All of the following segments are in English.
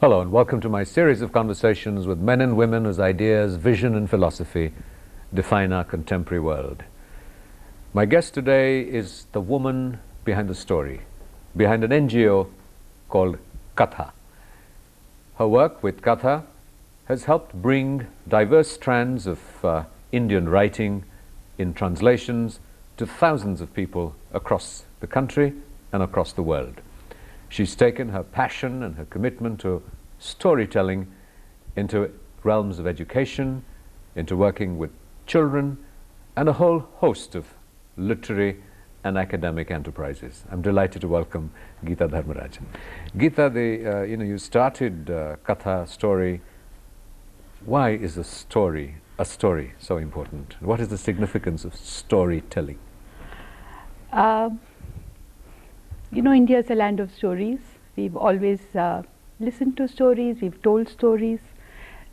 Hello and welcome to my series of conversations with men and women whose ideas, vision and philosophy define our contemporary world. My guest today is the woman behind the story, behind an NGO called Katha. Her work with Katha has helped bring diverse strands of Indian writing in translations to thousands of people across the country and across the world. She's taken her passion and her commitment to storytelling into realms of education, into working with children, and a whole host of literary and academic enterprises. I'm delighted to welcome Geeta Dharmarajan. Geeta, you started Katha story. Why is a story so important? What is the significance of storytelling? India is a land of stories. We've always listened to stories, we've told stories.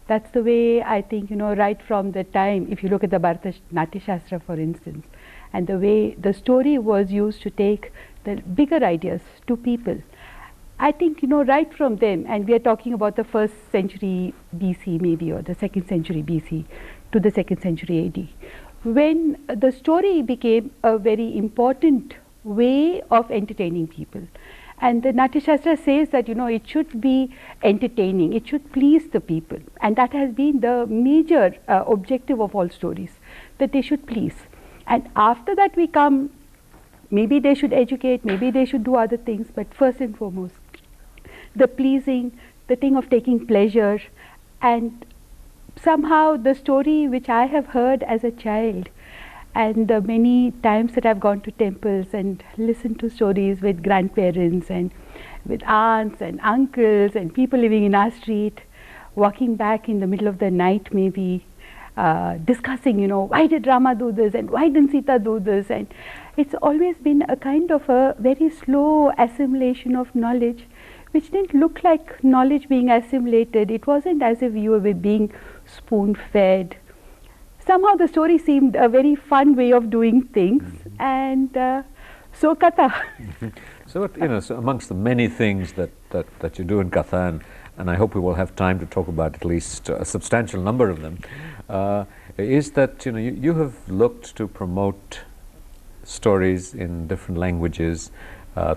That's the way I think, right from the time, if you look at the Bharata Natya Shastra, for instance, and the way the story was used to take the bigger ideas to people. I think, right from them, and we are talking about the 1st century BC maybe, or the 2nd century BC to the 2nd century AD, when the story became a very important way of entertaining people. And the Natya Shastra says that it should be entertaining, it should please the people, and that has been the major objective of all stories, that they should please. And after that we come, maybe they should educate, maybe they should do other things, but first and foremost, the pleasing, the thing of taking pleasure. And somehow the story which I have heard as a child, and the many times that I've gone to temples and listened to stories with grandparents and with aunts and uncles and people living in our street, walking back in the middle of the night maybe, discussing, why did Rama do this and why didn't Sita do this? And it's always been a kind of a very slow assimilation of knowledge, which didn't look like knowledge being assimilated. It wasn't as if you were being spoon-fed. Somehow the story seemed a very fun way of doing things, and so Katha. So, so amongst the many things that you do in Katha, and I hope we will have time to talk about at least a substantial number of them, is that you have looked to promote stories in different languages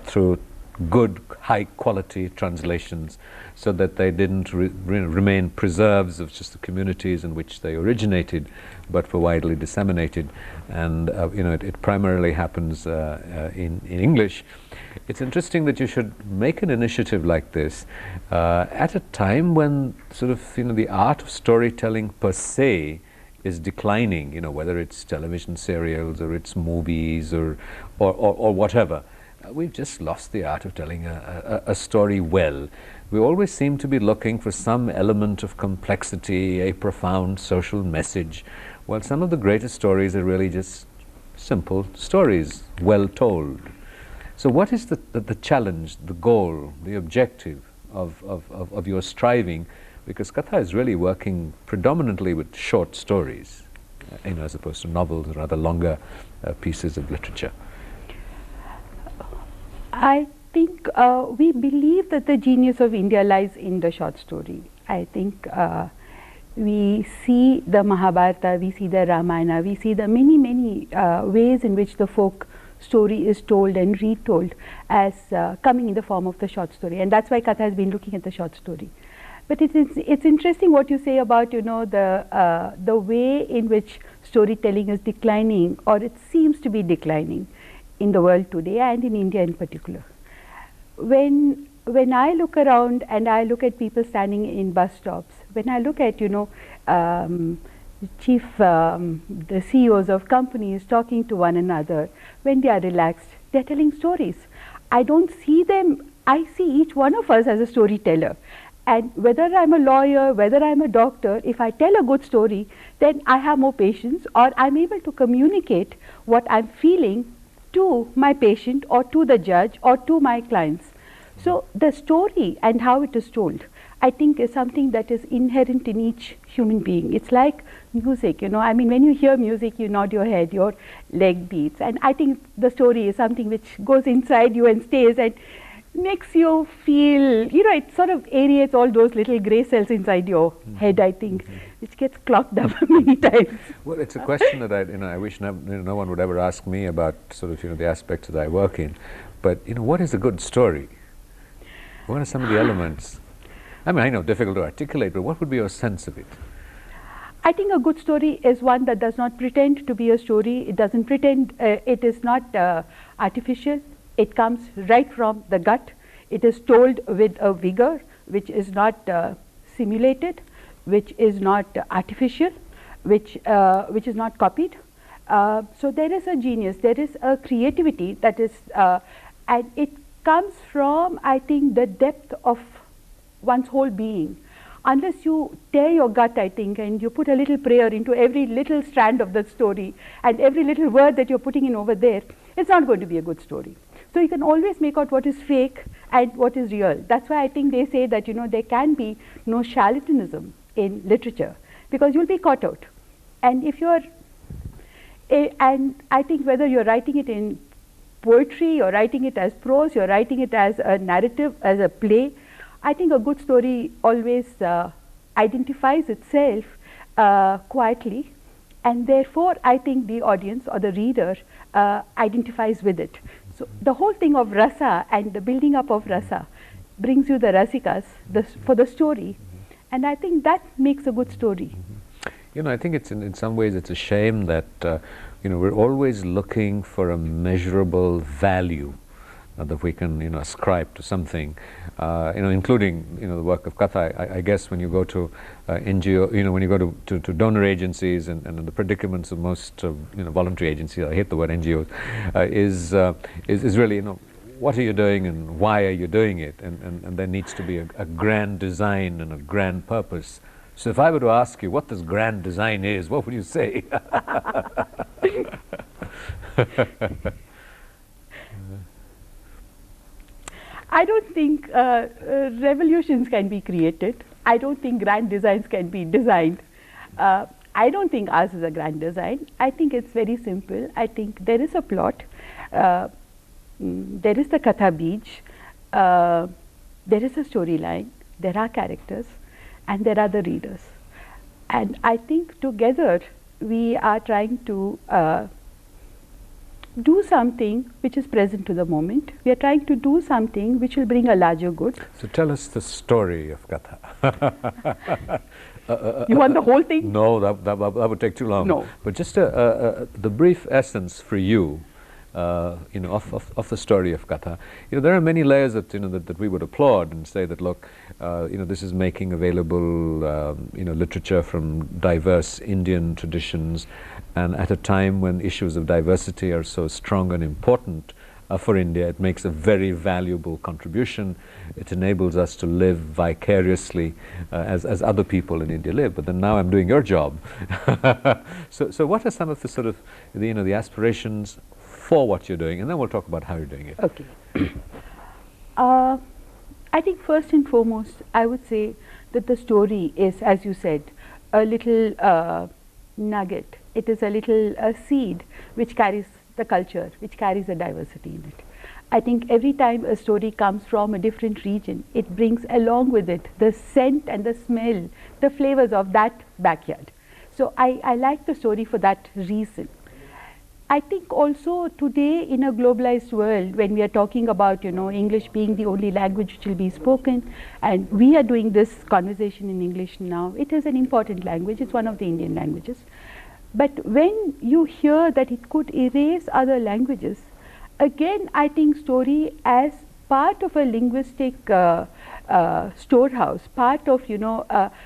through good, high-quality translations, so that they didn't remain preserves of just the communities in which they originated, but were widely disseminated. And it primarily happens in English. It's interesting that you should make an initiative like this at a time when sort of the art of storytelling per se is declining. Whether it's television serials or it's movies or whatever. We've just lost the art of telling a story well. We always seem to be looking for some element of complexity, a profound social message, while some of the greatest stories are really just simple stories, well told. So what is the challenge, the goal, the objective of your striving? Because Katha is really working predominantly with short stories, as opposed to novels or other longer pieces of literature. I think we believe that the genius of India lies in the short story. I think we see the Mahabharata, we see the Ramayana, we see the many ways in which the folk story is told and retold as coming in the form of the short story, and that's why Katha has been looking at the short story. But it's interesting what you say about the way in which storytelling is declining, or it seems to be declining in the world today, and in India in particular. When I look around and I look at people standing in bus stops, when I look at the CEOs of companies talking to one another, when they are relaxed, they're telling stories. I don't see them, I see each one of us as a storyteller. And whether I'm a lawyer, whether I'm a doctor, if I tell a good story, then I have more patience, or I'm able to communicate what I'm feeling to my patient or to the judge or to my clients. So the story and how it is told, I think, is something that is inherent in each human being. It's like music, I mean, when you hear music, you nod your head, your leg beats, and I think the story is something which goes inside you and stays, and makes you feel, it sort of aerates all those little grey cells inside your head, I think, which gets clogged up many times. Well, it's a question that I wish no one would ever ask me about sort of, the aspects that I work in. But, what is a good story? What are some of the elements? I mean, I know, difficult to articulate, but what would be your sense of it? I think a good story is one that does not pretend to be a story. It doesn't pretend, it is not artificial. It comes right from the gut. It is told with a vigor which is not simulated, which is not artificial, which is not copied. So there is a genius, there is a creativity that is, and it comes from, I think, the depth of one's whole being. Unless you tear your gut, I think, and you put a little prayer into every little strand of the story and every little word that you're putting in over there, it's not going to be a good story. So you can always make out what is fake and what is real. That's why I think they say that, there can be no charlatanism in literature, because you'll be caught out. And if you're, and I think whether you're writing it in poetry, you're writing it as prose, you're writing it as a narrative, as a play, I think a good story always identifies itself quietly, and therefore I think the audience or the reader identifies with it. So the whole thing of rasa and the building up of rasa brings you the rasikas for the story, and I think that makes a good story. I think it's in some ways it's a shame that we're always looking for a measurable value that we can ascribe to something, including the work of Katha. I guess when you go to NGO, when you go to donor agencies and the predicaments of most voluntary agencies, I hate the word NGOs, is really what are you doing and why are you doing it, and there needs to be a grand design and a grand purpose. So if I were to ask you what this grand design is, what would you say? I don't think revolutions can be created. I don't think grand designs can be designed. I don't think ours is a grand design. I think it's very simple. I think there is a plot, there is the Katha beach, there is a storyline, there are characters, and there are the readers. And I think together we are trying to do something which is present to the moment. We are trying to do something which will bring a larger good. So tell us the story of Katha. You want the whole thing? No, that would take too long. No. But just the brief essence for you, of the story of Katha. There are many layers that that we would applaud and say that, look, this is making available literature from diverse Indian traditions, and at a time when issues of diversity are so strong and important for India, it makes a very valuable contribution. It enables us to live vicariously as other people in India live. But then now I'm doing your job. So what are some of the sort of the aspirations for what you're doing, and then we'll talk about how you're doing it. Okay. I think first and foremost, I would say that the story is, as you said, a little nugget. It is a little seed which carries the culture, which carries the diversity in it. I think every time a story comes from a different region, it brings along with it the scent and the smell, the flavors of that backyard. So I like the story for that reason. I think also today in a globalized world, when we are talking about English being the only language which will be spoken, and we are doing this conversation in English now, it is an important language. It's one of the Indian languages. But when you hear that it could erase other languages, again I think story as part of a linguistic storehouse, part of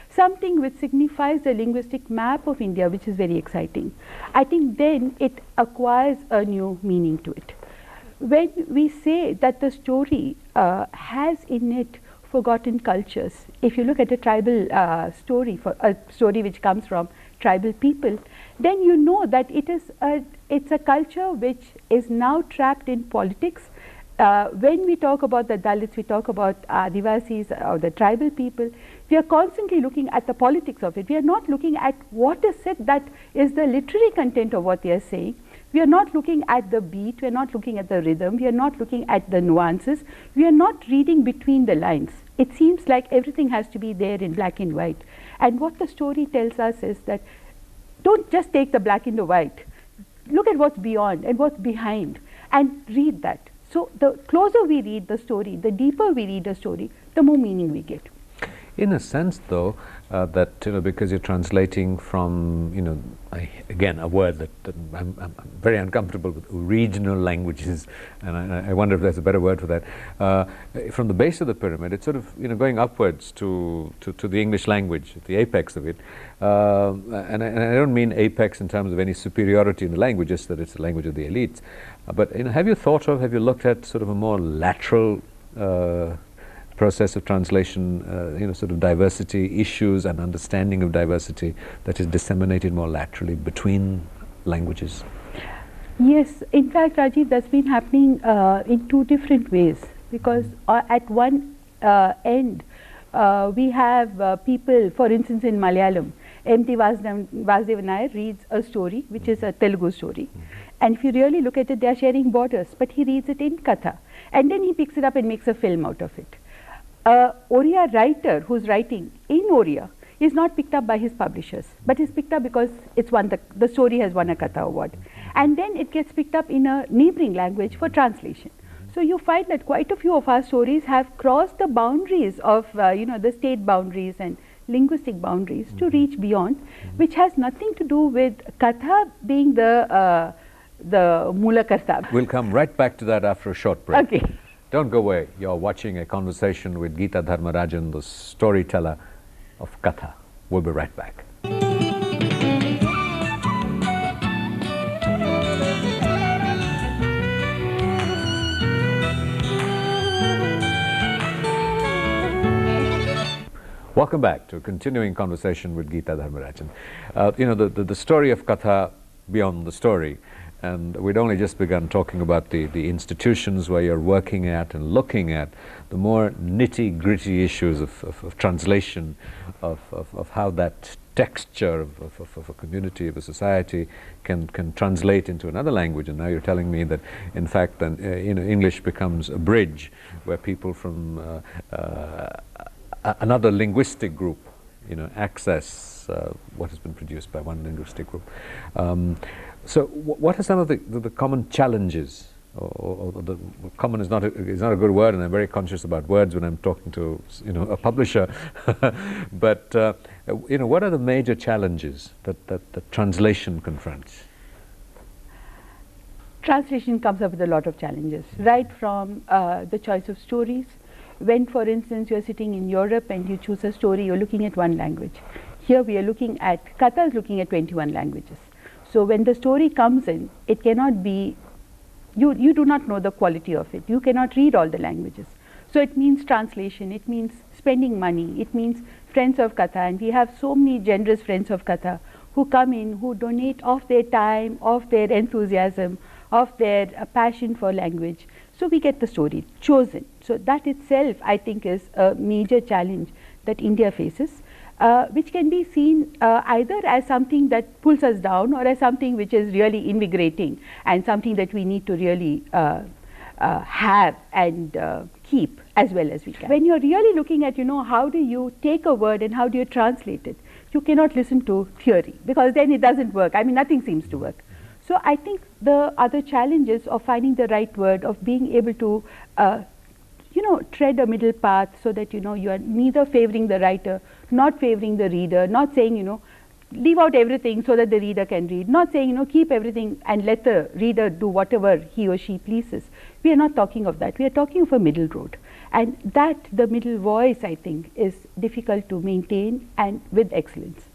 something which signifies the linguistic map of India, which is very exciting. I think then it acquires a new meaning to it. When we say that the story has in it forgotten cultures, if you look at a tribal story, for a story which comes from tribal people, then you know that it's a culture which is now trapped in politics. When we talk about the Dalits, we talk about Adivasis or the tribal people, we are constantly looking at the politics of it. We are not looking at what is it that is the literary content of what they are saying. We are not looking at the beat, we are not looking at the rhythm, we are not looking at the nuances, we are not reading between the lines. It seems like everything has to be there in black and white. And what the story tells us is that don't just take the black and the white. Look at what's beyond and what's behind and read that. So the closer we read the story, the deeper we read the story, the more meaning we get. In a sense, though, that because you're translating from again a word that I'm very uncomfortable with, regional languages, and I wonder if there's a better word for that. From the base of the pyramid, it's sort of going upwards to the English language, at the apex of it, and I don't mean apex in terms of any superiority in the language, just that it's the language of the elites. But have you looked at sort of a more lateral process of translation, sort of diversity issues and understanding of diversity that is disseminated more laterally between languages? Yes, in fact, Rajiv, that's been happening in two different ways, because at one end we have people, for instance in Malayalam, M.T. Vasudevan Nair reads a story which is a Telugu story, and if you really look at it, they are sharing borders, but he reads it in Katha, and then he picks it up and makes a film out of it. Oriya writer who's writing in Oriya is not picked up by his publishers, but is picked up because it's won the story has won a Katha award, and then it gets picked up in a neighboring language for translation. So you find that quite a few of our stories have crossed the boundaries of the state boundaries and linguistic boundaries to reach beyond, which has nothing to do with Katha being the Mula Kartab. We'll come right back to that after a short break. Okay. Don't go away. You're watching a conversation with Geeta Dharmarajan, the storyteller of Katha. We'll be right back. Welcome back to a continuing conversation with Geeta Dharmarajan. The story of Katha beyond the story. And we'd only just begun talking about the institutions where you're working at and looking at the more nitty-gritty issues of translation, of how that texture of a community, of a society can translate into another language. And now you're telling me that, in fact, then, English becomes a bridge where people from another linguistic group access what has been produced by one linguistic group. So what are some of the common challenges, or the common is not a good word, and I'm very conscious about words when I'm talking to a publisher, but what are the major challenges that translation confronts? Translation comes up with a lot of challenges, right from the choice of stories. When, for instance, you're sitting in Europe and you choose a story, you're looking at one language. Here we are looking at, Katha is looking at 21 languages. So when the story comes in, it cannot be, you do not know the quality of it. You cannot read all the languages. So it means translation, it means spending money, it means friends of Katha, and we have so many generous friends of Katha who come in, who donate of their time, of their enthusiasm, of their passion for language. So we get the story chosen. So that itself, I think, is a major challenge that India faces. Which can be seen either as something that pulls us down or as something which is really invigorating and something that we need to really have and keep as well as we can. When you're really looking at, how do you take a word and how do you translate it, you cannot listen to theory, because then it doesn't work. I mean, nothing seems to work. So I think the other challenges of finding the right word, of being able to tread a middle path so that you are neither favoring the writer, not favoring the reader, not saying leave out everything so that the reader can read, not saying keep everything and let the reader do whatever he or she pleases. We are not talking of that. We are talking of a middle road, and that the middle voice, I think, is difficult to maintain and with excellence.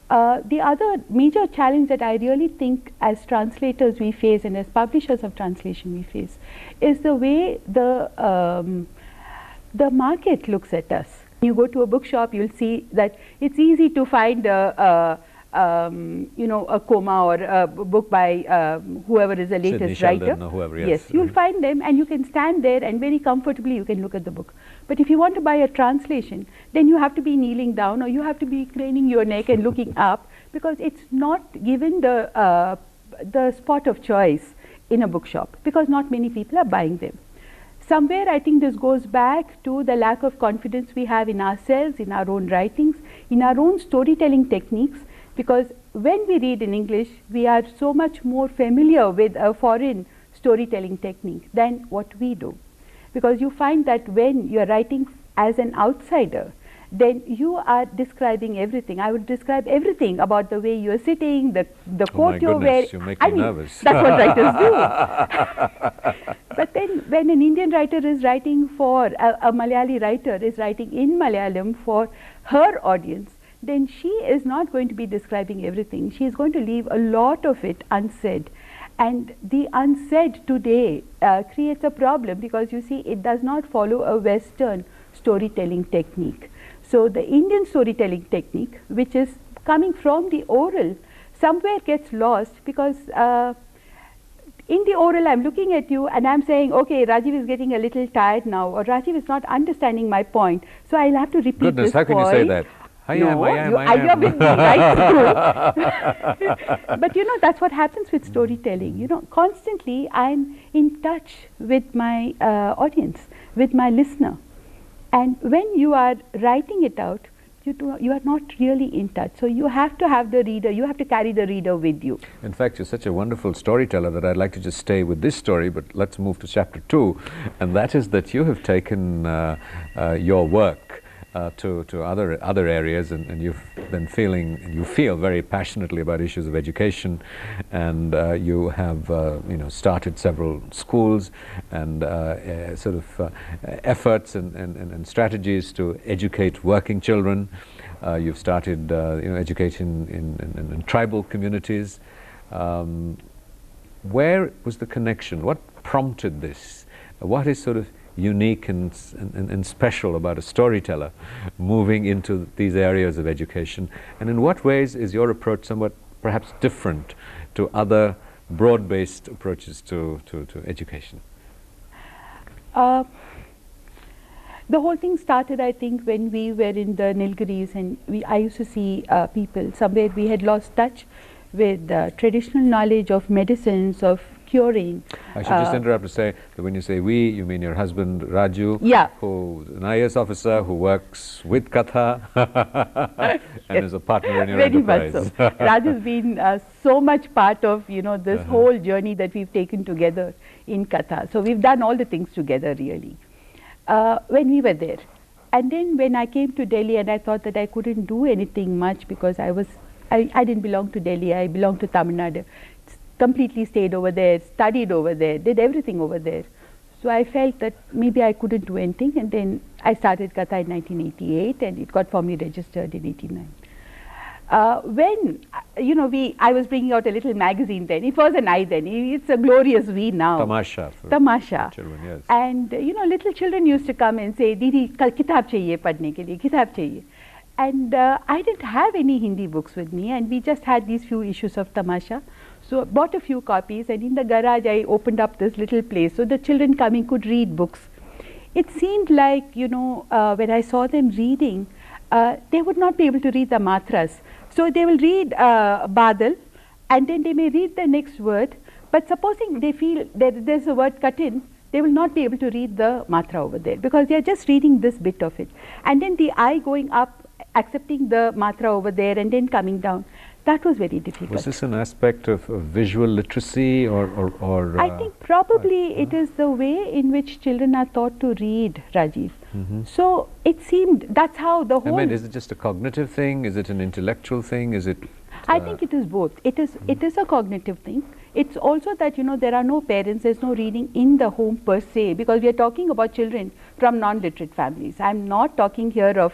The other major challenge that I really think as translators we face and as publishers of translation we face is the way the market looks at us. You go to a bookshop, you'll see that it's easy to find a coma or a book by whoever is the latest writer. Or whoever, yes, you'll find them and you can stand there and very comfortably you can look at the book. But if you want to buy a translation, then you have to be kneeling down or you have to be craning your neck and looking up, because it's not given the the spot of choice in a bookshop because not many people are buying them. Somewhere I think this goes back to the lack of confidence we have in ourselves, in our own writings, in our own storytelling techniques, because when we read in English, we are so much more familiar with a foreign storytelling technique than what we do. Because you find that when you are writing as an outsider, then you are describing everything. I would describe everything about the way you are sitting, the coat you're wearing. You make me nervous. That's what writers do. But then when an Indian writer is writing for, a Malayali writer is writing in Malayalam for her audience, then she is not going to be describing everything. She is going to leave a lot of it unsaid. And the unsaid today creates a problem because you see it does not follow a Western storytelling technique. So the Indian storytelling technique, which is coming from the oral, somewhere gets lost because in the oral I'm looking at you and I'm saying, okay, Rajiv is getting a little tired now, or Rajiv is not understanding my point, so I'll have to repeat Goodness, this how can point. you say that? I am. You're with me right through. But you know, that's what happens with storytelling. You know, constantly I'm in touch with my audience, with my listener. And when you are writing it out, you are not really in touch. So you have to have the reader, you have to carry the reader with you. In fact, you're such a wonderful storyteller that I'd like to just stay with this story, but let's move to chapter 2. And that is that you have taken your work to other areas, and you've been you feel very passionately about issues of education, and you have started several schools and efforts and strategies to educate working children. You've started education in tribal communities. Where was the connection? What prompted this? What is sort of unique and special about a storyteller moving into these areas of education, and in what ways is your approach somewhat perhaps different to other broad-based approaches to education? The whole thing started, I think, when we were in the Nilgiris, and I used to see people somewhere we had lost touch with traditional knowledge of medicines, of curing. I should just interrupt to say that when you say we, you mean your husband Raju, who's an IAS officer who works with Katha and is a partner in your enterprise. Very much so. Raju's been so much part of this whole journey that we've taken together in Katha. So we've done all the things together really. When we were there. And then when I came to Delhi and I thought that I couldn't do anything much because I didn't belong to Delhi, I belonged to Tamil Nadu. Completely stayed over there, studied over there, did everything over there. So I felt that maybe I couldn't do anything, and then I started Katha in 1988 and it got formally registered in 89. When I was bringing out a little magazine then, it was an I then, it's a glorious we now. Tamasha. Tamasha. Children, yes. And little children used to come and say, Didi, kal kitab chahiye padne ke liye, kitab chahiye. And I didn't have any Hindi books with me, and we just had these few issues of Tamasha. So I bought a few copies, and in the garage I opened up this little place so the children coming could read books. It seemed like, when I saw them reading, they would not be able to read the matras. So they will read Badal, and then they may read the next word, but supposing they feel that there's a word cut in, they will not be able to read the matra over there because they are just reading this bit of it. And then the I going up, accepting the matra over there and then coming down. That was very difficult. Was this an aspect of visual literacy or I think probably it is the way in which children are taught to read, Rajiv. So it seemed that's how the whole... I mean, is it just a cognitive thing? Is it an intellectual thing? Is it... I think it is both. It is a cognitive thing. It's also that there are no parents, there's no reading in the home per se, because we are talking about children from non-literate families. I'm not talking here of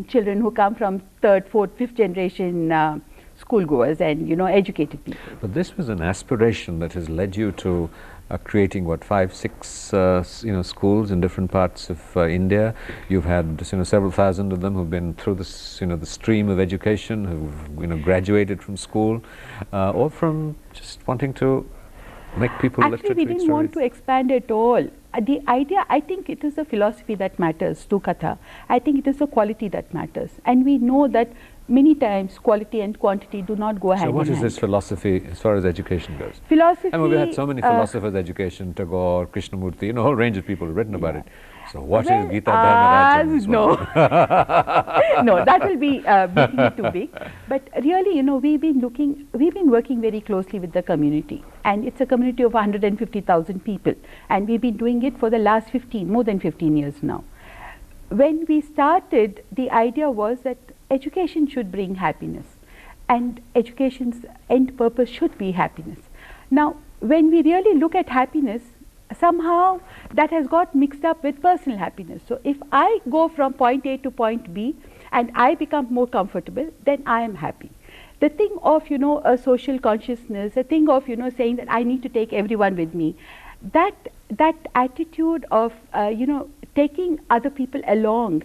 children who come from third, fourth, fifth generation schoolgoers and educated people. But this was an aspiration that has led you to creating what, 5, 6 schools in different parts of India. You've had several thousand of them who've been through this the stream of education, who've graduated from school, or from just wanting to make people literate. Actually, we didn't want to expand at all. The idea, I think it is the philosophy that matters to Katha. I think it is the quality that matters. And we know that many times quality and quantity do not go hand in So what hand. is this philosophy as far as education goes? Philosophy. I mean, we had so many philosophers, education, Tagore, Krishnamurti, a whole range of people have written about it. So what is Geeta Dharmarajan's no. one? No, that will be making it too big. But really, we've been working very closely with the community, and it's a community of 150,000 people, and we've been doing it for the last more than 15 years now. When we started, the idea was that education should bring happiness, and education's end purpose should be happiness. Now, when we really look at happiness, somehow that has got mixed up with personal happiness. So if I go from point A to point B and I become more comfortable, then I am happy. The thing of, a social consciousness, the thing of, saying that I need to take everyone with me, that attitude of, taking other people along,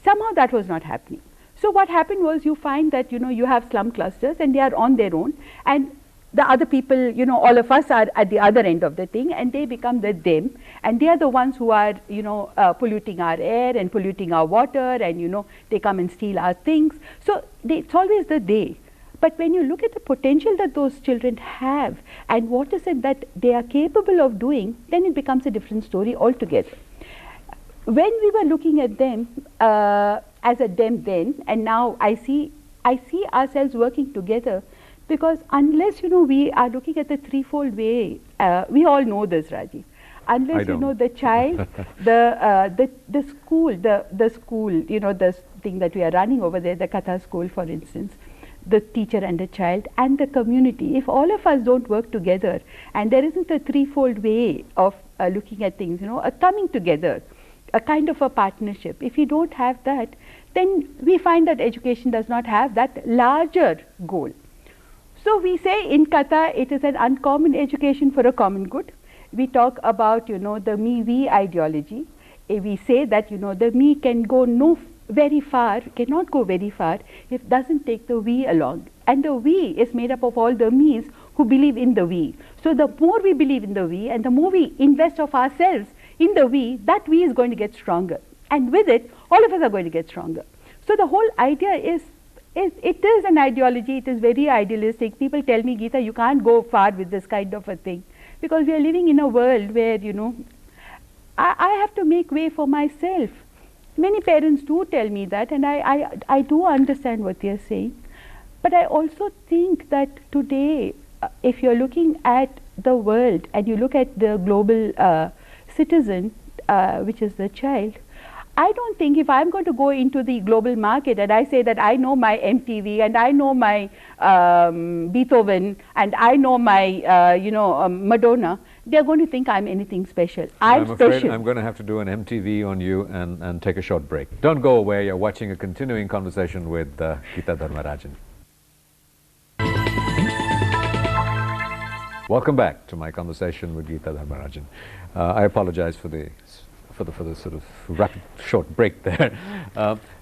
somehow that was not happening. So what happened was, you find that, you have slum clusters and they are on their own, and the other people, all of us are at the other end of the thing, and they become the them, and they are the ones who are, polluting our air and polluting our water, and, they come and steal our things. So it's always the they. But when you look at the potential that those children have and what is it that they are capable of doing, then it becomes a different story altogether. When we were looking at them as a them then, and now I see ourselves working together, because unless we are looking at the threefold way, we all know this, Rajiv. Unless the child, the school, the school, the thing that we are running over there, the Katha school, for instance, the teacher and the child and the community. If all of us don't work together, and there isn't a threefold way of looking at things, a coming together, a kind of a partnership. If we don't have that, then we find that education does not have that larger goal. So we say in Katha, it is an uncommon education for a common good. We talk about, the me-we ideology. We say that, the me can go cannot go very far if it doesn't take the we along. And the we is made up of all the me's who believe in the we. So the more we believe in the we and the more we invest of ourselves in the we, that we is going to get stronger. And with it, all of us are going to get stronger. So the whole idea is it is an ideology, it is very idealistic. People tell me, Geeta, you can't go far with this kind of a thing, because we are living in a world where, I have to make way for myself. Many parents do tell me that, and I do understand what they are saying. But I also think that today, if you're looking at the world and you look at the global citizen, which is the child, I don't think if I'm going to go into the global market and I say that I know my MTV and I know my Beethoven and I know my Madonna, they're going to think I'm anything special. I'm afraid I'm going to have to do an MTV on you and take a short break. Don't go away. You're watching a continuing conversation with Geeta Dharmarajan. Welcome back to my conversation with Geeta Dharmarajan. I apologize for the sort of rapid short break there.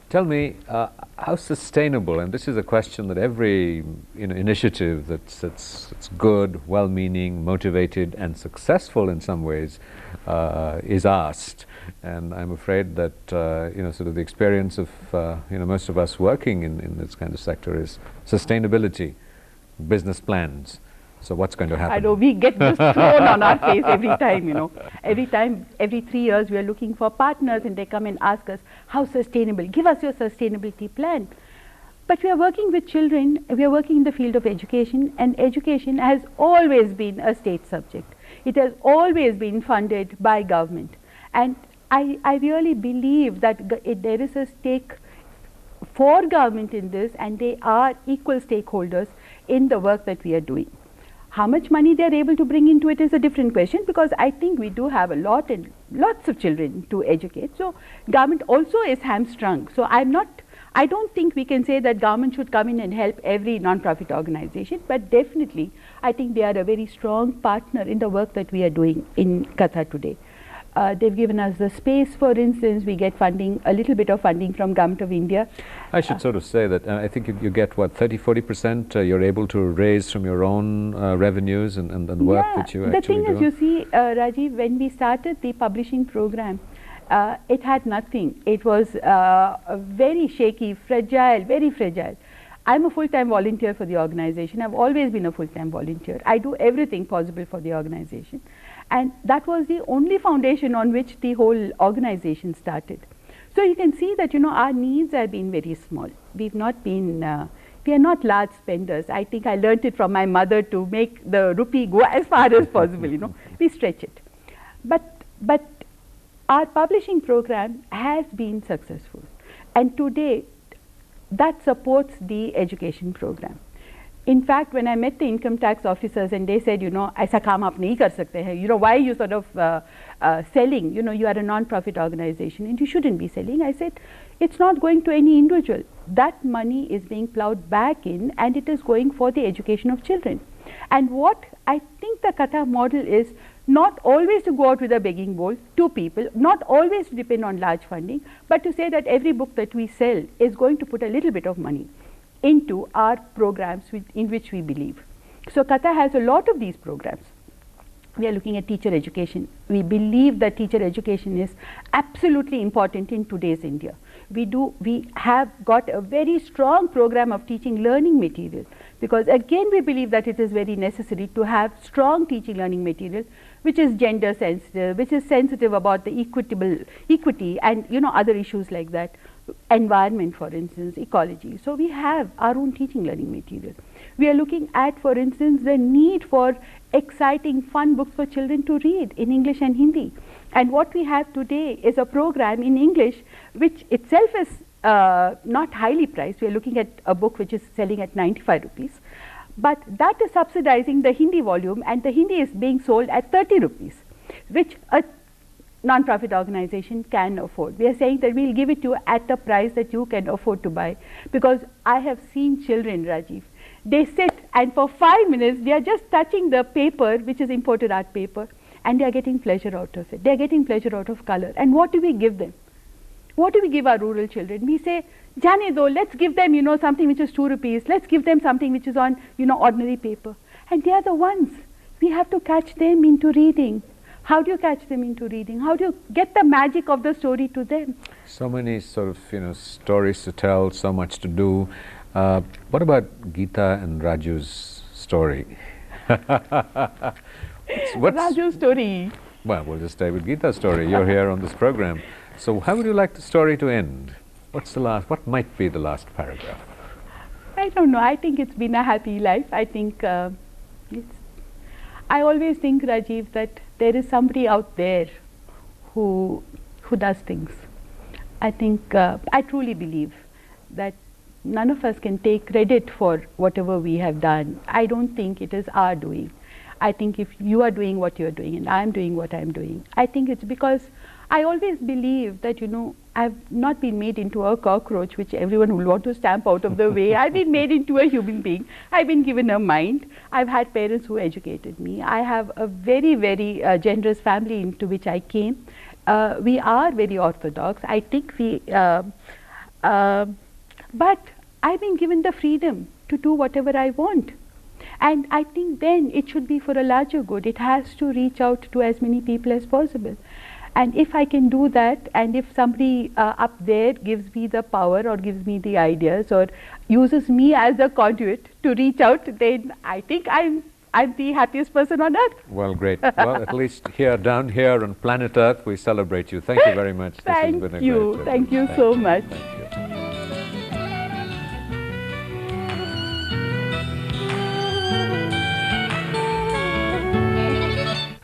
Tell me, how sustainable, and this is a question that every initiative that's good, well-meaning, motivated, and successful in some ways is asked. And I'm afraid that sort of the experience of most of us working in this kind of sector is sustainability, business plans. So what's going to happen? I know, we get this thrown on our face every time, Every time, every 3 years, we are looking for partners and they come and ask us, how sustainable? Give us your sustainability plan. But we are working with children, we are working in the field of education, and education has always been a state subject. It has always been funded by government. And I really believe that there is a stake for government in this, and they are equal stakeholders in the work that we are doing. How much money they are able to bring into it is a different question, because I think we do have a lot and lots of children to educate. So government also is hamstrung. So I don't think we can say that government should come in and help every non-profit organization, but definitely I think they are a very strong partner in the work that we are doing in Katha today. They've given us the space, for instance. We get funding, a little bit of funding from Government of India. I should sort of say that I think you get what, 30-40% you're able to raise from your own revenues and the work that you actually do. The thing is, you see, Rajiv, when we started the publishing program, it had nothing. It was very shaky, fragile, very fragile. I'm a full-time volunteer for the organization. I've always been a full-time volunteer. I do everything possible for the organization. And that was the only foundation on which the whole organization started. So you can see that, our needs have been very small. We've not been, we are not large spenders. I think I learnt it from my mother to make the rupee go as far as possible, we stretch it. But our publishing program has been successful. And today, that supports the education program. In fact, when I met the income tax officers and they said, aisa kaam aap nahi kar sakte hai, why are you sort of selling, you are a non-profit organization and you shouldn't be selling. I said, it's not going to any individual. That money is being plowed back in and it is going for the education of children. And what I think the Katha model is, not always to go out with a begging bowl to people, not always to depend on large funding, but to say that every book that we sell is going to put a little bit of money into our programs in which we believe. So Katha has a lot of these programs. We are looking at teacher education. We believe that teacher education is absolutely important in today's India. We have got a very strong program of teaching learning material, because again we believe that it is very necessary to have strong teaching learning material which is gender sensitive, which is sensitive about the equity and other issues like that, environment for instance, ecology. So we have our own teaching learning material. We are looking at, for instance, the need for exciting fun books for children to read in English and Hindi. And what we have today is a program in English which itself is not highly priced. We are looking at a book which is selling at 95 rupees. But that is subsidizing the Hindi volume, and the Hindi is being sold at 30 rupees, which a non-profit organization can afford. We are saying that we will give it to you at the price that you can afford to buy, because I have seen children, Rajiv, they sit and for 5 minutes they are just touching the paper, which is imported art paper, and they are getting pleasure out of it. They are getting pleasure out of color. And what do we give them? What do we give our rural children? We say, Jane do, let's give them, something which is 2 rupees. Let's give them something which is on, ordinary paper. And they are the ones. We have to catch them into reading. How do you catch them into reading? How do you get the magic of the story to them? So many sort of, stories to tell, so much to do. What about Geeta and Raju's story? what's Raju's story. Well, we'll just stay with Geeta's story. You're here on this program. So how would you like the story to end? What might be the last paragraph? I don't know. I think it's been a happy life. I think I always think, Rajiv, that there is somebody out there who does things. I think I truly believe that none of us can take credit for whatever we have done. I don't think it is our doing. I think if you are doing what you are doing and I am doing what I am doing, I think it's because I always believe that, I've not been made into a cockroach which everyone will want to stamp out of the way. I've been made into a human being. I've been given a mind. I've had parents who educated me. I have a very, very generous family into which I came. We are very orthodox. I think but I've been given the freedom to do whatever I want. And I think then it should be for a larger good. It has to reach out to as many people as possible. And if I can do that, and if somebody up there gives me the power or gives me the ideas or uses me as a conduit to reach out, then I think I'm the happiest person on earth. Well, great. Well, at least down here on planet Earth, we celebrate you. Thank you very much. Thank you. Thank you so much. Thank you.